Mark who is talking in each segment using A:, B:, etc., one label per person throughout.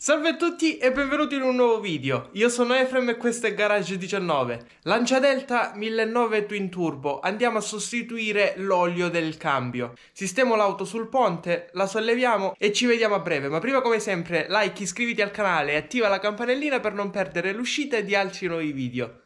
A: Salve a tutti e benvenuti in un nuovo video. Io sono Efrem e questo è Garage 19. Lancia Delta 1900 Twin Turbo. Andiamo a sostituire l'olio del cambio. Sistemo l'auto sul ponte, la solleviamo e ci vediamo a breve. Ma prima, come sempre, like, iscriviti al canale e attiva la campanellina per non perdere l'uscita di altri nuovi video.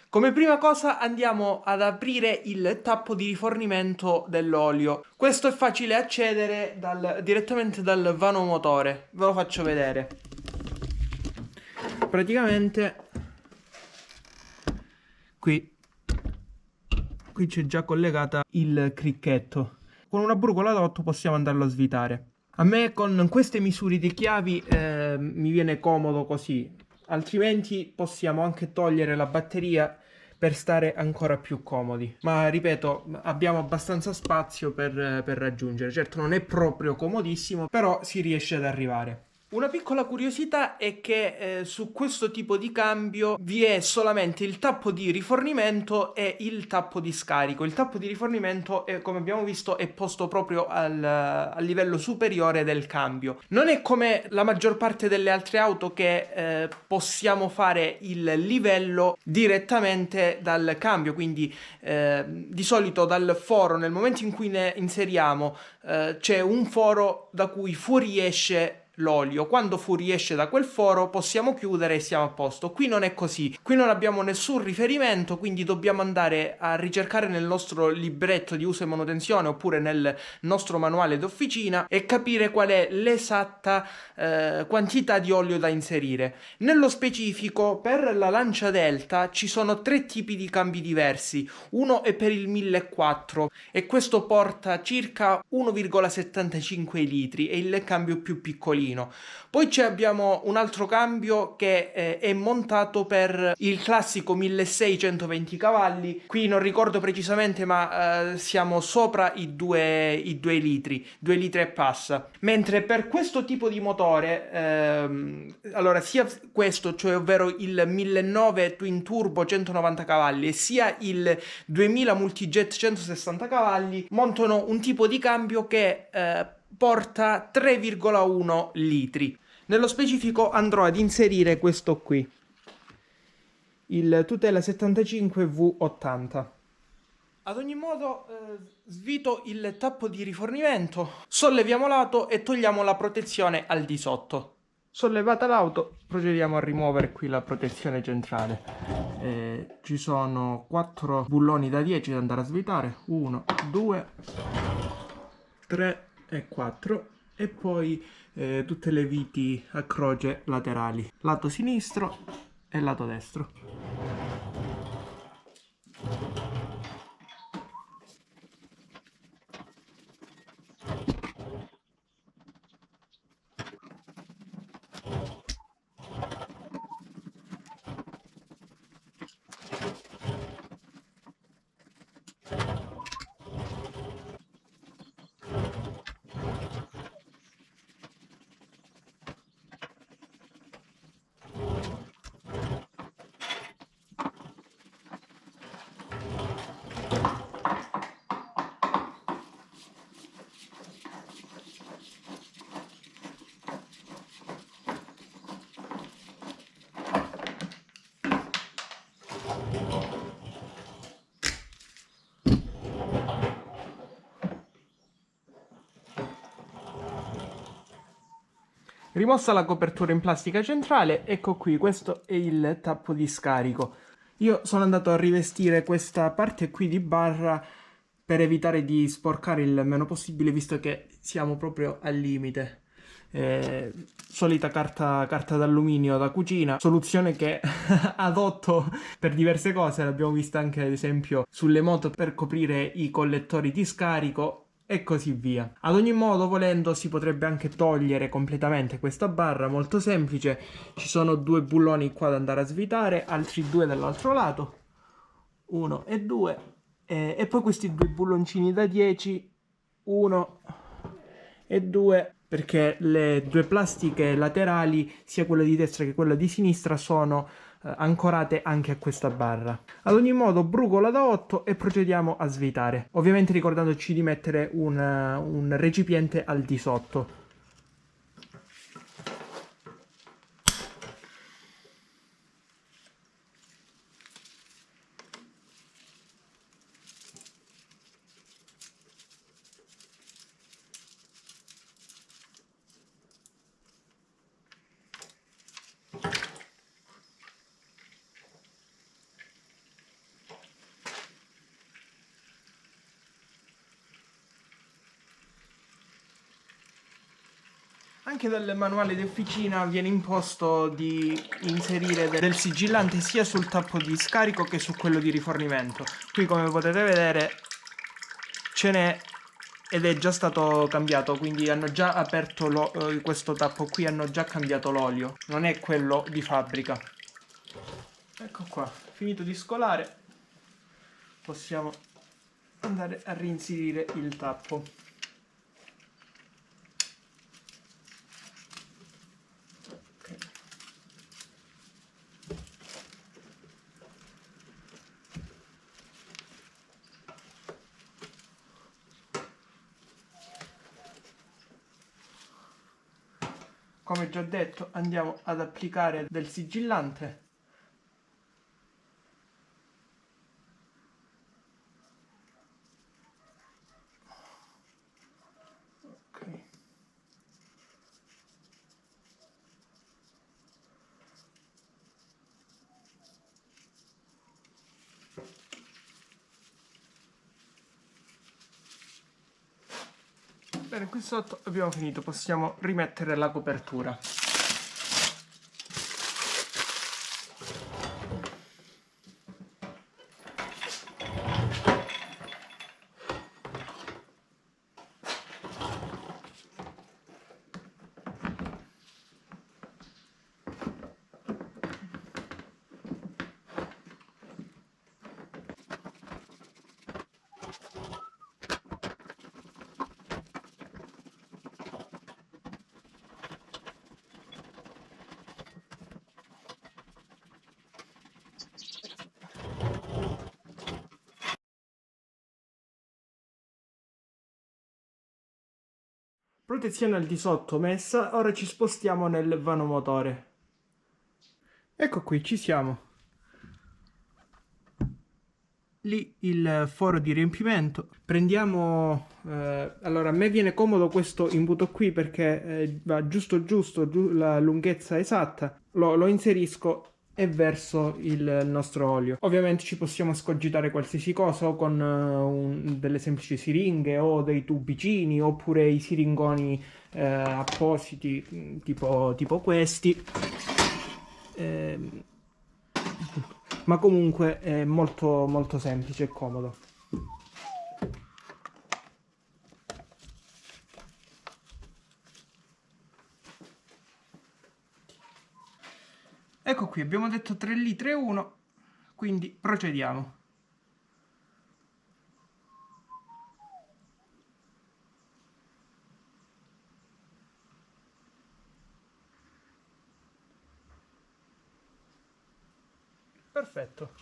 A: Come prima cosa andiamo ad aprire il tappo di rifornimento dell'olio. Questo è facile accedere direttamente dal vano motore. Ve lo faccio vedere. Praticamente qui c'è già collegata il cricchetto. Con una brugola d'otto possiamo andarlo a svitare. A me con queste misure di chiavi mi viene comodo così. Altrimenti possiamo anche togliere la batteria per stare ancora più comodi. Ma ripeto, abbiamo abbastanza spazio per raggiungere. Certo non è proprio comodissimo, però si riesce ad arrivare. Una piccola curiosità è che su questo tipo di cambio vi è solamente il tappo di rifornimento e il tappo di scarico. Il tappo di rifornimento, come abbiamo visto, è posto proprio al livello superiore del cambio. Non è come la maggior parte delle altre auto che possiamo fare il livello direttamente dal cambio, quindi di solito dal foro, nel momento in cui ne inseriamo, c'è un foro da cui fuoriesce l'olio. Quando fuoriesce da quel foro possiamo chiudere e siamo a posto. Qui non è così, qui non abbiamo nessun riferimento, quindi dobbiamo andare a ricercare nel nostro libretto di uso e manutenzione oppure nel nostro manuale d'officina e capire qual è l'esatta quantità di olio da inserire. Nello specifico, per la Lancia Delta ci sono tre tipi di cambi diversi. Uno è per il 1400 e questo porta circa 1,75 litri, è il cambio più piccolino. Poi abbiamo un altro cambio che è montato per il classico 1620 cavalli. Qui non ricordo precisamente, ma siamo sopra i 2 litri, 2 litri e passa. Mentre per questo tipo di motore, allora sia questo, cioè ovvero il 1900 Twin Turbo 190 cavalli e sia il 2000 Multijet 160 cavalli, montano un tipo di cambio che porta 3,1 litri. Nello specifico andrò ad inserire questo qui, il Tutela 75 V80. Ad ogni modo svito il tappo di rifornimento, solleviamo l'auto e togliamo la protezione al di sotto. Sollevata l'auto procediamo a rimuovere qui la protezione centrale. Ci sono 4 bulloni da 10 da andare a svitare, 1, 2, 3 e 4 e poi tutte le viti a croce laterali, lato sinistro e lato destro. Rimossa la copertura in plastica centrale, ecco qui, questo è il tappo di scarico. Io sono andato a rivestire questa parte qui di barra per evitare di sporcare il meno possibile, visto che siamo proprio al limite. Solita carta d'alluminio da cucina, soluzione che adotto per diverse cose, l'abbiamo vista anche ad esempio sulle moto per coprire i collettori di scarico e così via. Ad ogni modo, volendo, si potrebbe anche togliere completamente questa barra, molto semplice. Ci sono 2 bulloni qua da andare a svitare, altri 2 dall'altro lato, 1 e 2, e poi questi 2 bulloncini da 10, 1 e 2 perché le due plastiche laterali, sia quella di destra che quella di sinistra, sono ancorate anche a questa barra. Ad ogni modo, brugola da 8 e procediamo a svitare, ovviamente ricordandoci di mettere un recipiente al di sotto. Anche dal manuale di officina viene imposto di inserire del sigillante sia sul tappo di scarico che su quello di rifornimento. Qui, come potete vedere, ce n'è ed è già stato cambiato, quindi hanno già aperto questo tappo qui, hanno già cambiato l'olio, non è quello di fabbrica. Ecco qua, finito di scolare, possiamo andare a reinserire il tappo. Come già detto, andiamo ad applicare del sigillante. Ok. Bene, qui sotto abbiamo finito, possiamo rimettere la copertura. Protezione al di sotto messa, ora ci spostiamo nel vano motore. Ecco qui, ci siamo. Lì il foro di riempimento. Prendiamo... allora, a me viene comodo questo imbuto qui perché va giusto la lunghezza esatta. Lo inserisco e verso il nostro olio. Ovviamente ci possiamo scogitare qualsiasi cosa o con delle semplici siringhe o dei tubicini oppure i siringoni appositi tipo questi. Ma comunque è molto molto semplice e comodo. Ecco qui, abbiamo detto 3 litri e 1, quindi procediamo. Perfetto.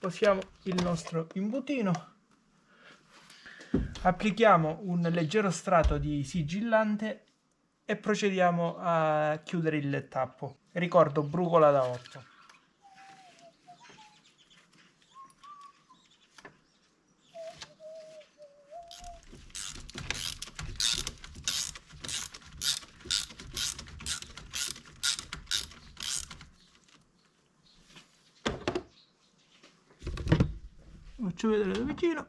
A: Posiamo il nostro imbutino. Applichiamo un leggero strato di sigillante e procediamo a chiudere il tappo. Ricordo, brugola da 8. Faccio vedere da vicino.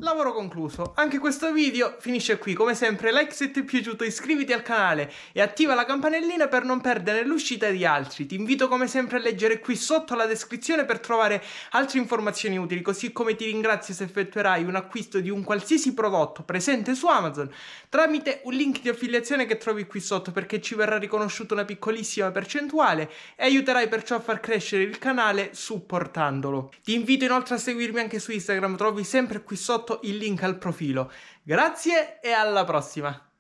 A: Lavoro concluso. Anche questo video finisce qui. Come sempre, like se ti è piaciuto, iscriviti al canale e attiva la campanellina per non perdere l'uscita di altri. Ti invito come sempre a leggere qui sotto la descrizione per trovare altre informazioni utili, così come ti ringrazio se effettuerai un acquisto di un qualsiasi prodotto presente su Amazon tramite un link di affiliazione che trovi qui sotto, perché ci verrà riconosciuta una piccolissima percentuale e aiuterai perciò a far crescere il canale supportandolo. Ti invito inoltre a seguirmi anche su Instagram, trovi sempre qui sotto il link al profilo. Grazie e alla prossima!